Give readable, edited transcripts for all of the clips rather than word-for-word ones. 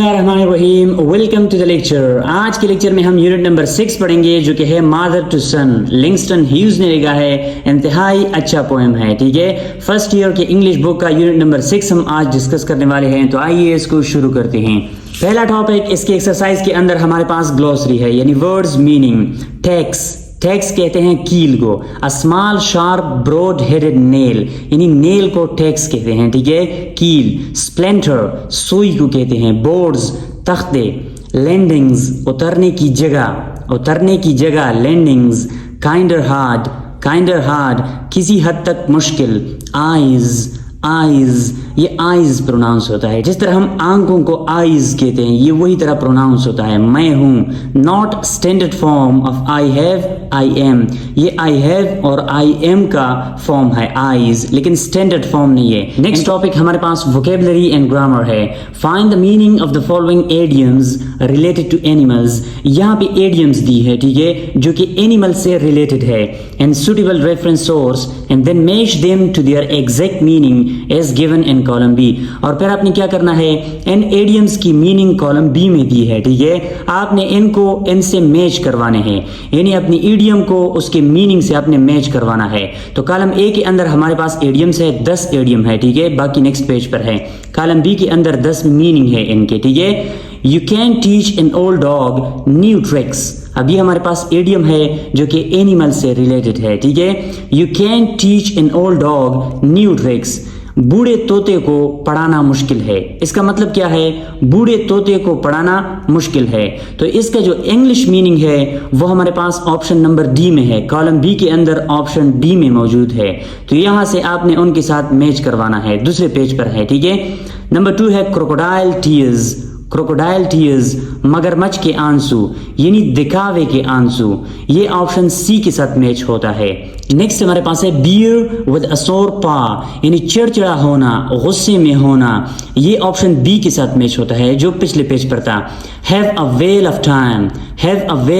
الرحیم welcome to the lecture. آج کے لیکچر میں ہم یونٹ نمبر 6 پڑھیں گے جو کہ ہے مادر ٹو سن. لنگسٹن ہیوز نے لکھا ہے, انتہائی اچھا پوئم ہے. ٹھیک ہے, فرسٹ ایئر کے انگلش بک کا یونٹ نمبر 6 ہم آج ڈسکس کرنے والے ہیں. تو آئیے اس کو شروع کرتے ہیں. پہلا ٹاپک اس کے ایکسرسائز کے اندر ہمارے پاس گلوسری ہے, یعنی ورڈز میننگ. ٹیکس کہتے ہیں کیل کو. اسمال شارپ براڈ ہیڈڈ نیل, یعنی نیل کو ٹیکس کہتے ہیں. ٹھیک ہے, کیل. اسپلنٹر سوئی کو کہتے ہیں. بورڈز تختے. لینڈنگز اترنے کی جگہ لینڈنگز. کائنڈر ہارڈ کسی حد تک مشکل. آئیز یہ آئیز پروناؤنس ہوتا ہے, جس طرح ہم آنکھوں کو آئیز کہتے ہیں یہ وہی طرح پروناؤنس ہوتا ہے. میں ہوں. Not standard form of I have I am, یہ آئی ہیو اور آئی ایم کا فارم ہے آئیز, لیکن اسٹینڈرڈ فارم نہیں ہے. نیکسٹ ٹاپک ہمارے پاس ووکیبلری اینڈ گرامر ہے. Find the meaning of the following idioms related to animals. یہاں پہ ایڈیمز دی ہے, ٹھیک ہے, جو کہ اینیمل سے ریلیٹڈ ہے. And suitable reference source and then match them to their exact meaning as given in column B. اور پھر آپ نے کیا کرنا ہے, ان ایڈیمز کی میننگ کالم B میں دی ہے. ٹھیک ہے, آپ نے ان کو ان سے میچ کروانے ہیں, یعنی اپنی ایڈیم کو اس کے میننگ سے آپ نے میچ کروانا ہے. تو کالم A کے اندر ہمارے پاس ایڈیمز ہے, 10 ایڈیم ہے. ٹھیک ہے, باقی نیکسٹ پیج پر ہے. کالم B کے اندر 10 میننگ ہے ان کے. ٹھیک ہے, You can teach an old dog new tricks. اب یہ ہمارے پاس ایڈیم ہے جو کہ اینیمل سے ریلیٹڈ ہے. ٹھیک ہے, You can teach an old dog new tricks. بوڑھے طوطے کو پڑھانا مشکل ہے. اس کا مطلب کیا ہے, بوڑھے طوطے کو پڑھانا مشکل ہے. تو اس کا جو انگلش میننگ ہے وہ ہمارے پاس آپشن نمبر ڈی میں ہے. کالم بی کے اندر آپشن ڈی میں موجود ہے. تو یہاں سے آپ نے ان کے ساتھ میچ کروانا ہے, دوسرے پیج پر ہے. ٹھیک ہے, نمبر 2 ہے کروکوڈائل ٹیئرز, مگرمچھ کے آنسو, یعنی دکھاوے کے آنسو. یہ آپشن سی کے ساتھ میچ ہوتا ہے. نیکسٹ ہمارے پاس ہے بیئر ود اے سور پا, یعنی چڑچڑا ہونا, غصے میں ہونا. یہ آپشن بی کے ساتھ میچ ہوتا ہے جو پچھلے پیج پر تھا. Have a whale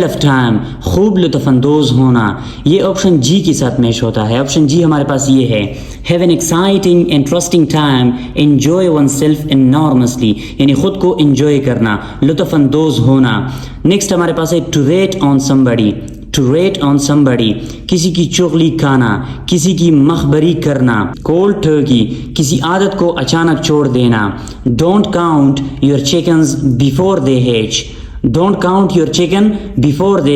of time, خوب لطف اندوز ہونا. یہ آپشن جی کے ساتھ میچ ہوتا ہے. آپشن جی ہمارے پاس یہ ہے. Have an exciting interesting time, enjoy one self enormously, یعنی خود کو انجوائے کرنا, لطف اندوز ہونا. نیکسٹ ہمارے پاس ہے ٹو ریٹ آن سمبڈی, کسی کی چغلی کھانا, کسی کی مخبری کرنا. کولڈ ٹرکی, کسی عادت کو اچانک چھوڑ دینا. Don't count your chickens before they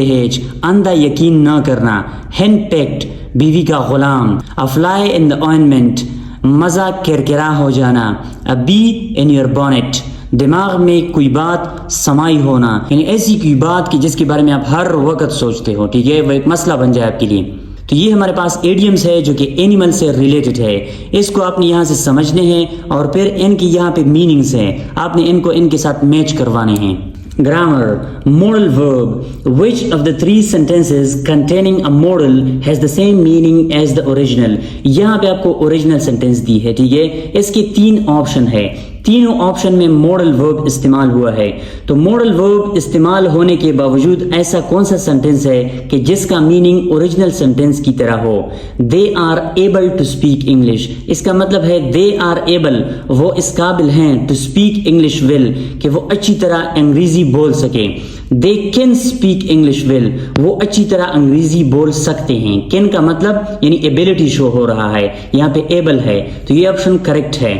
ہیچ, اندھا یقین نہ کرنا. ہین پیکڈ, بیوی کا Ghulam. A fly in the ointment, مزہ کرکرا ہو جانا. A bee in your bonnet, دماغ میں کوئی بات سمائی ہونا, یعنی ایسی کوئی بات کہ جس کے بارے میں آپ ہر وقت سوچتے ہو. ٹھیک ہے, وہ ایک مسئلہ بن جائے آپ کے لیے. تو یہ ہمارے پاس ایڈیمز ہے جو کہ اینیمل سے ریلیٹڈ ہے. اس کو آپ نے یہاں سے سمجھنے ہیں اور پھر ان کی یہاں پہ میننگز ہیں, آپ نے ان کو ان کے ساتھ میچ کروانے ہیں. Grammar. Modal verb. Which of the 3 sentences containing a modal has the same meaning as the original? یہاں پہ آپ کو اوریجنل سینٹینس دی ہے. ٹھیک ہے, اس کے 3 آپشن ہے. تینوں آپشن میں موڈل ورب استعمال ہوا ہے. تو موڈل ورب استعمال ہونے کے باوجود ایسا کون سا سینٹینس ہے کہ جس کا میننگ اوریجنل سینٹینس کی طرح ہو. They are able to speak English, اس کا مطلب ہے دے آر ایبل, وہ اس قابل ہیں, ٹو اسپیک انگلش ویل, کہ وہ اچھی طرح انگریزی بول سکیں. They can speak English well, وہ اچھی طرح انگریزی بول سکتے ہیں. کین کا مطلب یعنی ایبلٹی شو ہو رہا ہے, یہاں پہ ایبل ہے, تو یہ آپشن کریکٹ ہے.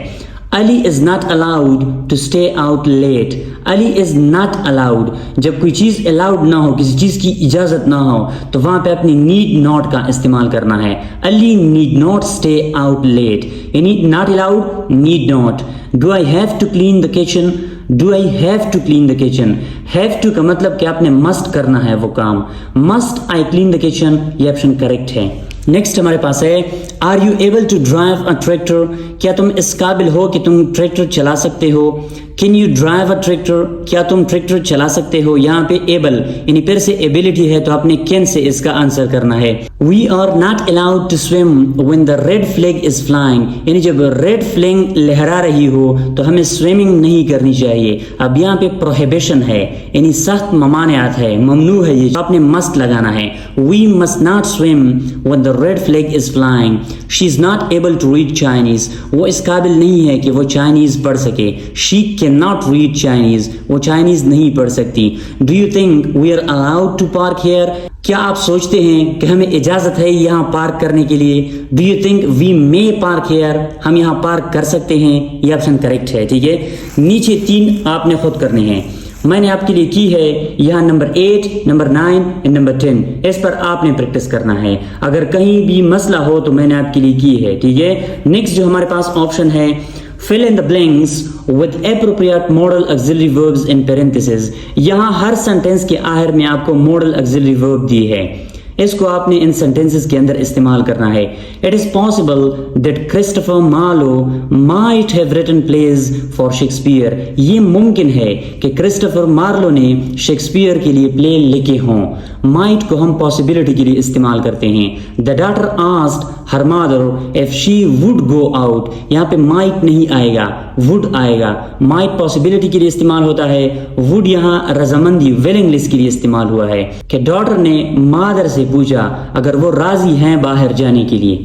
Ali is not allowed to stay out late. Ali is not allowed, جب کوئی چیز الاؤڈ نہ ہو, کسی چیز کی اجازت نہ ہو, تو وہاں پہ اپنی نیڈ ناٹ کا استعمال کرنا ہے. Ali need not stay out late, یعنی not allowed, need not. Do I have to clean the kitchen, do I have to clean the kitchen. Have to کا مطلب کہ آپ نے مسٹ کرنا ہے وہ کام. Must I clean the kitchen, یہ آپشن کریکٹ ہے. نیکسٹ ہمارے پاس ہے are you able to drive a tractor, کیا تم اس قابل ہو کہ تم ٹریکٹر چلا سکتے ہو. Can you drive a tractor, کیا تم ٹریکٹر چلا سکتے ہو. یہاں پہ ایبل یعنی پھر سے ایبلٹی ہے, تو آپ نے کین سے اس کا آنسر کرنا ہے. We are not allowed to swim when the red flag is flying, یعنی جب ریڈ فلیگ لہرا رہی ہو تو ہمیں سوئمنگ نہیں کرنی چاہیے. اب یہاں پہ پروہیبیشن ہے, یعنی سخت ممانعات ہے, ممنوع ہے, یہ آپ نے مسٹ لگانا ہے. We must not swim when the red flag is flying. She is not able to read Chinese. وہ اس قابل نہیں ہے کہ وہ چائنیز پڑھ سکے. She cannot read Chinese. وہ چائنیز نہیں پڑھ سکتی. Do you think we are allowed to park here? کیا آپ سوچتے ہیں کہ ہمیں اجازت ہے یہاں پارک کرنے کے لیے؟ Do you think we may park here? ہم یہاں پارک کر سکتے ہیں. یہ آپشن کریکٹ ہے. ٹھیک ہے, نیچے 3 آپ نے خود کرنے ہیں. میں نے آپ کے لیے کی ہے یہاں نمبر 8, نمبر 9 اور نمبر 10. اس پر آپ نے پریکٹس کرنا ہے. اگر کہیں بھی مسئلہ ہو تو میں نے آپ کے لیے کی ہے. ٹھیک ہے, نیکسٹ جو ہمارے پاس آپشن ہے fill in the blanks with appropriate modal auxiliary verbs in parentheses. یہاں ہر سینٹینس کے آخر میں آپ کو modal auxiliary verb دی ہے. اس کو آپ نے ان سینٹینسز کے اندر استعمال کرنا ہے. It is possible that Christopher Marlowe might have written plays for Shakespeare. یہ ممکن ہے کہ کرسٹوفر مارلو نے شیکسپیئر کے لیے پلے لکھے ہوں. might کو ہم possibility کے لیے استعمال کرتے ہیں. The daughter asked her mother if she would go out. یہاں پہ might نہیں آئے گا, would آئے گا. might possibility کے لیے استعمال ہوتا ہے. would یہاں رضامندی willingness کے لیے استعمال ہوا ہے کہ ڈاٹر نے مادر سے پوچھا اگر وہ راضی ہیں باہر جانے کے لیے.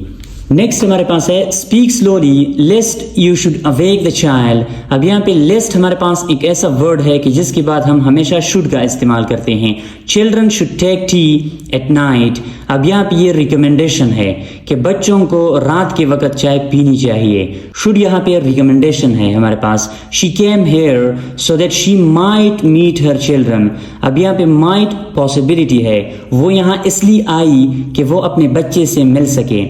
نیکسٹ ہمارے پاس ہے speak slowly least you should awake the child. اب یہاں پہ لیسٹ ہمارے پاس ایک ایسا ورڈ ہے کہ جس کے بعد ہم ہمیشہ شوڈ کا استعمال کرتے ہیں. Children should take tea at night. اب یہاں پہ یہ ریکمنڈیشن ہے کہ بچوں کو رات کے وقت چائے پینی چاہیے. شوڈ یہاں پہ ریکمنڈیشن ہے ہمارے پاس. She came here so that she might meet her children. اب یہاں پہ مائٹ پاسبلٹی ہے, وہ یہاں اس لیے آئی کہ وہ اپنے بچے سے مل سکے.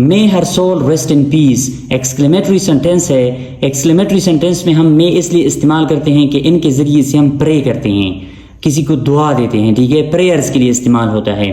May her soul rest in peace. Exclamatory sentence ہے. ایکسکلیمیٹری سینٹینس میں ہم may اس لیے استعمال کرتے ہیں کہ ان کے ذریعے سے ہم پرے کرتے ہیں, کسی کو دعا دیتے ہیں. ٹھیک ہے, پریئرز کے لیے استعمال ہوتا ہے.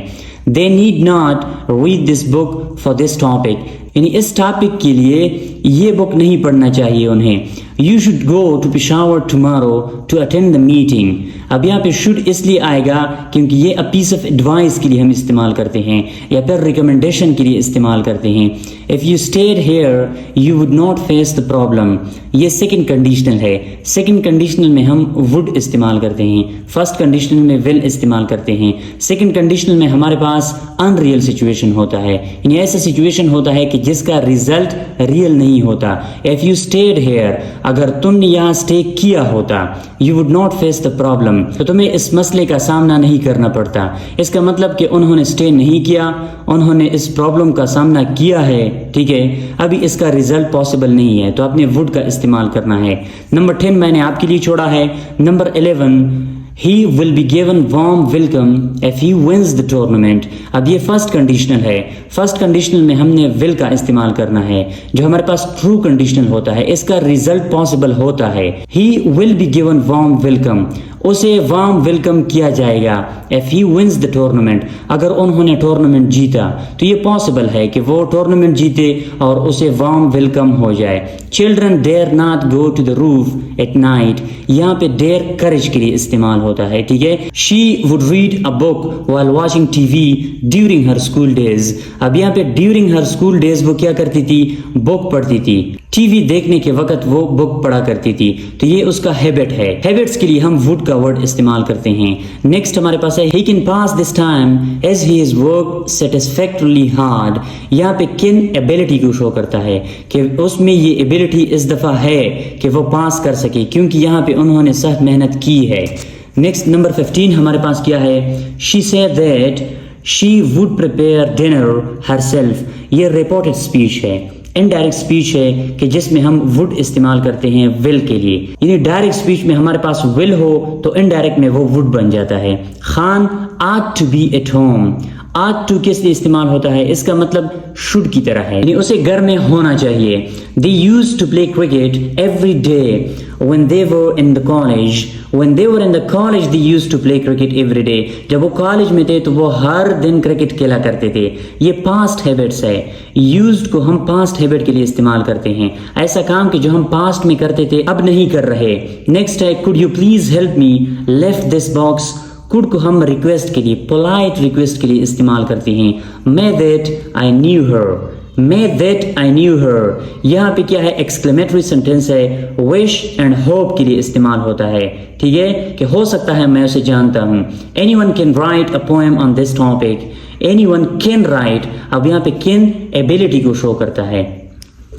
They need not read this book for this topic. یعنی اس ٹاپک کے لیے یہ بک نہیں پڑھنا چاہیے انہیں. You should go to Peshawar tomorrow to attend the meeting. اب یہاں پہ should اس لیے آئے گا کیونکہ یہ a piece of advice کے لیے ہم استعمال کرتے ہیں یا پھر recommendation کے لیے استعمال کرتے ہیں. If you stayed here you would not face the problem. یہ سیکنڈ کنڈیشنل ہے. سیکنڈ کنڈیشنل میں ہم would استعمال کرتے ہیں, فرسٹ کنڈیشنل میں will استعمال کرتے ہیں. سیکنڈ کنڈیشنل میں ہمارے پاس unreal situation ہوتا ہے, یعنی ایسا سچویشن ہوتا ہے کہ جس کا ریزلٹ ریئل نہیں ہوتا. If you stayed here, اگر تم نے یہاں اسٹے کیا ہوتا, you would not face the problem, تو تمہیں اس مسئلے کا سامنا نہیں کرنا پڑتا. اس کا مطلب کہ انہوں نے اسٹے نہیں کیا, انہوں نے اس پرابلم کا سامنا کیا ہے. ٹھیک ہے, ابھی اس کا ریزلٹ پاسبل نہیں ہے تو آپ نے would کا استعمال کرنا ہے. نمبر 10 میں نے آپ کے لیے چھوڑا ہے. Number 11 He will be given warm welcome if he wins the tournament. اب یہ فرسٹ کنڈیشنل ہے. فرسٹ کنڈیشنل میں ہم نے will کا استعمال کرنا ہے جو ہمارے پاس ٹرو کنڈیشنل ہوتا ہے. اس کا ریزلٹ پاسبل ہوتا ہے. He will be given warm welcome. اسے وارم ویلکم کیا جائے گا if he wins the tournament. اگر انہوں نے ٹورنامنٹ جیتا تو یہ پاسبل ہے کہ وہ ٹورنامنٹ جیتے اور اسے وارم ویلکم ہو جائے. Children dare not go to the roof at night. یہاں پہ dare courage کے لیے استعمال ہوتا ہے. ٹھیک ہے, she would read a book while watching TV during her school days. اب یہاں پہ during her school days وہ کیا کرتی تھی, بک پڑھتی تھی. ٹی وی دیکھنے کے وقت وہ بک پڑھا کرتی تھی. تو یہ اس کا ہیبٹ ہے. ہیبٹس کے لیے ہم would کا ورڈ استعمال کرتے ہیں. نیکسٹ ہمارے پاس ہے he can pass this time as he has worked satisfactorily hard. یہاں پہ کن ابیلٹی کو شو کرتا ہے کہ اس میں یہ ابیلٹی اس دفعہ ہے کہ وہ پاس کر سکے کیونکہ یہاں پہ انہوں نے سخت محنت کی ہے. نیکسٹ نمبر 15 ہمارے پاس کیا ہے, she said that she would prepare dinner herself. یہ reported speech ہے. انڈائریکٹ اسپیچ ہے کہ جس میں ہم would استعمال کرتے ہیں will کے لیے. یعنی ڈائریکٹ اسپیچ میں ہمارے پاس will ہو تو انڈائریکٹ میں وہ would بن جاتا ہے. Khan ought to be at home. ought to کس لیے استعمال ہوتا ہے, اس کا مطلب should کی طرح ہے, یعنی اسے گھر میں ہونا چاہیے. They used to play cricket every day when they were in the college. When they were in the college they used to play cricket every day. جب وہ کالج میں تھے تو وہ ہر دن کرکٹ کھیلا کرتے تھے. یہ past habits ہے. used کو ہم past habit کے لیے استعمال کرتے ہیں, ایسا کام کہ جو ہم past میں کرتے تھے اب نہیں کر رہے. نیکسٹ ہے could you please help me lift this box. could کو ہم ریکویسٹ کے لیے, polite ریکویسٹ کے لیے استعمال کرتے ہیں. may that I knew her. may that I knew her. یہاں پہ کیا ہے, ایکسکلیمیٹری سینٹینس ہے. wish and hope کے لیے استعمال ہوتا ہے. ٹھیک ہے, کہ ہو سکتا ہے میں اسے جانتا ہوں. anyone can write a poem on this topic. anyone can write. اب یہاں پہ can ability کو شو کرتا ہے.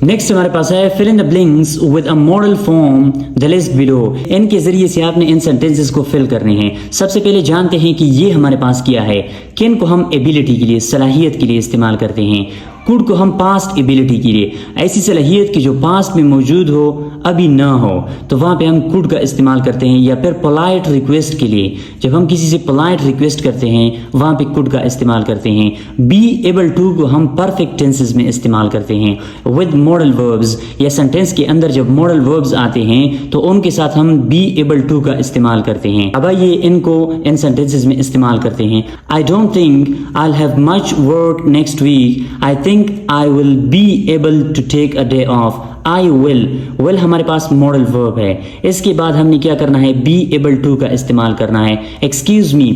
نیکسٹ ہمارے پاس ہے fill in the blanks with a model form the list below. ان کے ذریعے سے آپ نے ان سینٹینسز کو فل کرنے ہیں. سب سے پہلے جانتے ہیں کہ یہ ہمارے پاس کیا ہے. کن کو ہم ایبیلٹی کے لیے، صلاحیت کے لیے استعمال کرتے ہیں. کوڈ کو ہم پاسٹ ایبیلٹی کے لیے، ایسی صلاحیت کہ جو پاسٹ میں موجود ہو ابھی نہ ہو، تو وہاں پہ ہم کوڈ کا استعمال کرتے ہیں. یا پھر پولائٹ ریکویسٹ کے لیے، جب ہم کسی سے پولائٹ ریکویسٹ کرتے ہیں وہاں پہ کوڈ کا استعمال کرتے ہیں. بی ایبل ٹو کو ہم پرفیکٹ ٹینسز میں استعمال کرتے ہیں. ود ماڈل وربز، یا سینٹینس کے اندر جب ماڈل وربز آتے ہیں تو ان کے ساتھ ہم بی ایبل ٹو کا استعمال کرتے ہیں. اب آئیے ان کو ان سینٹینسز میں استعمال کرتے ہیں. I don't think I have much work next week. I think I will be able to take a day off. I will ہمارے پاس ماڈل ورب ہے. اس کے بعد ہم نے کیا کرنا ہے، be able to کا استعمال کرنا ہے. Excuse me,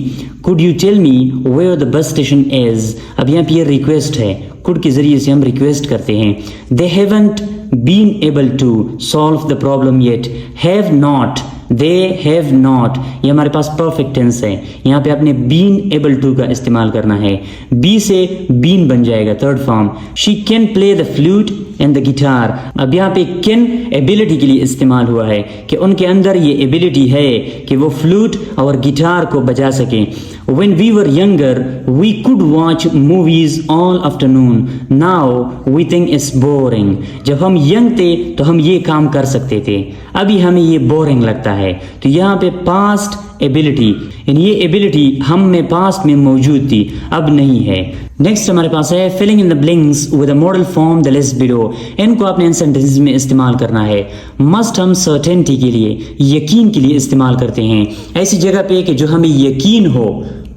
could you tell me where the bus station is. اب یہاں پہ یہ ریکویسٹ ہے، could کے ذریعے سے ہم ریکویسٹ کرتے ہیں. They haven't been able to solve the problem yet. Have not, they have not، یہ ہمارے پاس پرفیکٹ ٹینس ہے. یہاں پہ آپ نے been able to کا استعمال کرنا ہے. be سے been بن جائے گا third form. she can play the flute and the guitar. اب یہاں پہ can ability کے لیے استعمال ہوا ہے کہ ان کے اندر یہ ability ہے کہ وہ فلوٹ اور گٹار کو بجا سکیں. when we were younger we could watch movies all afternoon. now we think it's boring. جب ہم ینگ تھے تو ہم یہ کام کر سکتے تھے، ابھی ہمیں یہ بورنگ لگتا ہے. تو یہاں پہ پاسٹ ایبیلٹی، یعنی یہ ایبیلٹی ہم میں پاسٹ میں موجود تھی، اب نہیں ہے. نیکسٹ ہمارے پاس ہے filling in the blanks with a model form the list below. ان کو آپ نے ان سینٹینس میں استعمال کرنا ہے. must ہم certainty کے لیے، یقین کے لیے استعمال کرتے ہیں. ایسی جگہ پہ کہ جو ہمیں یقین ہو،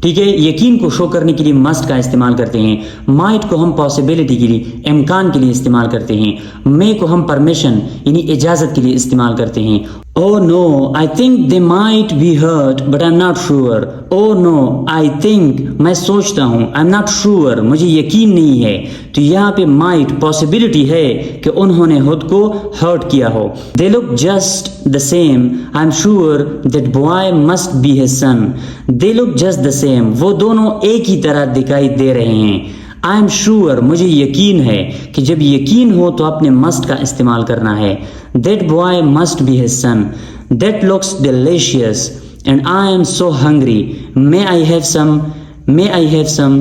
ٹھیک ہے، یقین کو شو کرنے کے لیے must کا استعمال کرتے ہیں. might کو ہم possibility کے لیے، امکان کے لیے استعمال کرتے ہیں. may کو ہم permission یعنی اجازت کے لیے استعمال کرتے ہیں. oh no, I think they might be hurt but I'm not sure. oh no, I think میں سوچتا ہوں، I'm not sure مجھے یقین نہیں ہے. تو یہاں پہ might possibility ہے کہ انہوں نے خود کو hurt کیا ہو. they look just the same. I'm sure that boy must be his son. they look just the same. وہ دونوں ایک ہی طرح دکھائی دے رہے ہیں. I'm sure مجھے یقین ہے کہ جب یقین ہو تو آپ نے must کا استعمال کرنا ہے. that boy must be his son. that looks delicious and I am so hungry. may I have some. may I have some.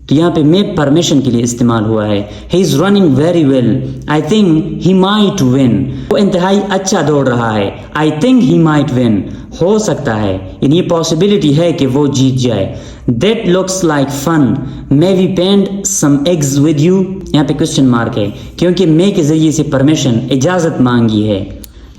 تو یہاں پہ میں پرمیشن کے لیے استعمال ہوا ہے. he is running very well. I think he might win. وہ انتہائی اچھا دوڑ رہا ہے. I think he might win. ہو سکتا ہے، یعنی یہ پاسبلٹی ہے کہ وہ جیت جائے. that looks like fun. may we paint some eggs with you. یہاں پہ کوسچن مارک ہے کیونکہ میں کے ذریعے سے پرمیشن، اجازت مانگی ہے.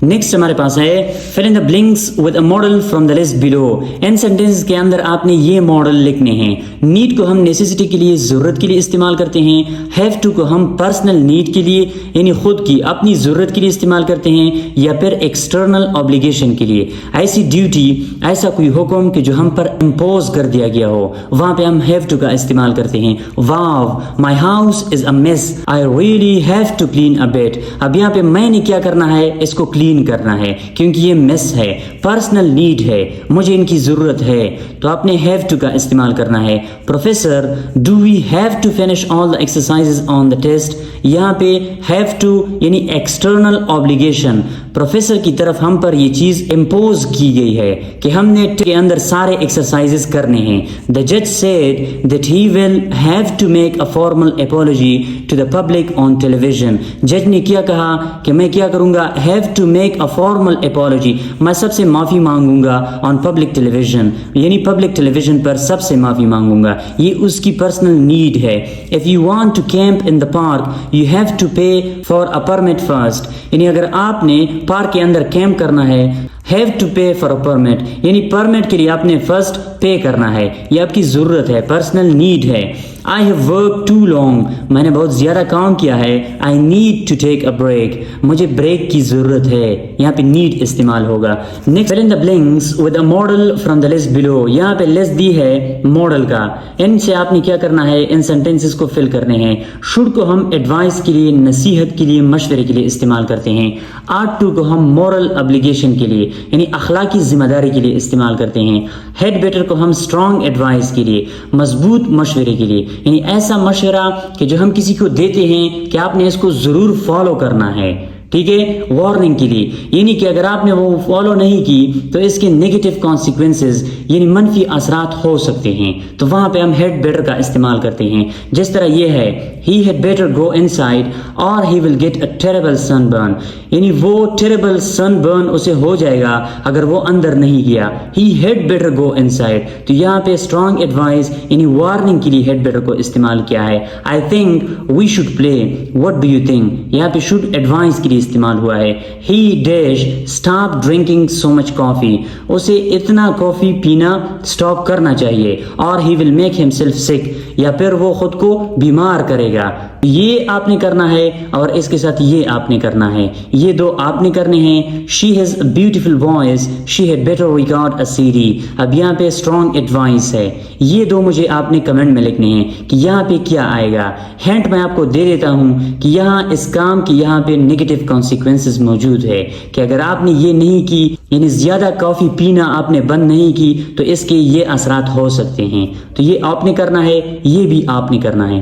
نیکسٹ ہمارے پاس ہے fill in the blanks with a model from the list below. In sentence کے اندر آپ نے یہ ماڈل لکھنے ہیں. نیڈ کو ہم نیسیسٹی کے لیے، ضرورت کے لیے استعمال کرتے ہیں. ہیو ٹو کو ہم پرسنل نیڈ کے لیے یعنی خود کی اپنی ضرورت کے لیے استعمال کرتے ہیں. یا پھر ایکسٹرنل obligation کے لیے، ایسی ڈیوٹی، ایسا کوئی حکم کہ جو ہم پر امپوز کر دیا گیا ہو، وہاں پہ ہم ہیو ٹو کا استعمال کرتے ہیں. واو my house is a mess. I really have to clean a bit. اب یہاں پہ میں نے کیا کرنا ہے، اس کو کلین کرنا ہے کیونکہ یہ مس ہے، پرسنل نیڈ ہے، مجھے ان کی ضرورت ہے. تو آپ نے ہیو ٹو کا استعمال کرنا ہے. Professor do we have to finish all the exercises on the test. یہاں پہ ہیو ٹو یعنی ایکسٹرنل obligation، پروفیسر کی طرف ہم پر یہ چیز امپوز کی گئی ہے کہ ہم نے کے اندر سارے ایکسرسائزز کرنے ہیں. The judge said that he will have to make a formal apology to the public on television. جج نے کیا کہا کہ میں کیا کروں گا، have to make a formal apology، میں سب سے معافی مانگوں گا on public television، یعنی پبلک ٹیلی ویژن پر سب سے معافی مانگوں گا. یہ اس کی پرسنل نیڈ ہے. if you want to camp in the park you have to pay for a permit first. یعنی اگر آپ نے پارک کے اندر کیمپ کرنا ہے، have to pay for a permit یعنی پرمٹ کے لیے آپ نے فرسٹ پے کرنا ہے. یہ آپ کی ضرورت ہے، پرسنل نیڈ ہے. I have worked too long. میں نے بہت زیادہ کام کیا ہے. I need to take a break. مجھے بریک کی ضرورت ہے. یہاں پہ need استعمال ہوگا. Next fill in the blanks with a model from the list below. یہاں پہ list دی ہے ماڈل کا. ان سے آپ نے کیا کرنا ہے، ان سینٹینسز کو فل کرنے ہیں. should کو ہم ایڈوائس کے لیے، نصیحت کے لیے، مشورے کے لیے استعمال کرتے ہیں. ought to کو ہم moral obligation کے لیے یعنی اخلاقی ذمہ داری کے لیے استعمال کرتے ہیں. had better کو ہم اسٹرانگ ایڈوائس کے لیے، مضبوط مشورے کے لیے، یعنی ایسا مشورہ کہ جو ہم کسی کو دیتے ہیں کہ آپ نے اس کو ضرور فالو کرنا ہے، ٹھیک ہے، وارننگ کے لیے، یعنی کہ اگر آپ نے وہ فالو نہیں کی تو اس کے نیگیٹو کانسیکوینسز یعنی منفی اثرات ہو سکتے ہیں، تو وہاں پہ ہم ہیڈ بیٹر کا استعمال کرتے ہیں، جس طرح یہ ہے he had better go inside اور he will get a terrible sunburn, یعنی وہ ٹیریبل سن برن اسے ہو جائے گا اگر وہ اندر نہیں گیا، ہی had better go in side, تو یہاں پہ اسٹرانگ ایڈوائز یعنی وارننگ کے لیے ہیڈ بیٹر کو استعمال کیا ہے۔ I think we should play, what do you think, یہاں پہ شوڈ ایڈوائز کے لیے استعمال ہوا ہے۔ He dash stop drinking so much coffee, اسے اتنا کافی پینا اسٹاپ کرنا چاہیے، اور ہی ول میک ہم سیلف سک، یا پھر وہ خود کو بیمار کرے گا۔ یہ آپ نے کرنا ہے اور اس کے ساتھ یہ آپ نے کرنا ہے، یہ دو آپ نے کرنے ہیں۔ She has a beautiful voice, she had better record a C D, اب یہاں پہ اسٹرانگ ایڈوائس ہے، یہ دو مجھے آپ نے کمنٹ میں لکھنے ہیں کہ یہاں پہ کیا آئے گا۔ ہینٹ میں آپ کو دے دیتا ہوں کہ یہاں اس کام کی یہاں پہ نیگیٹو کانسیکوینسز موجود ہے کہ اگر آپ نے یہ نہیں کی، یعنی زیادہ کافی پینا آپ نے بند نہیں کی، تو اس کے یہ اثرات ہو سکتے ہیں، تو یہ آپ نے کرنا ہے، یہ بھی آپ نے کرنا ہے۔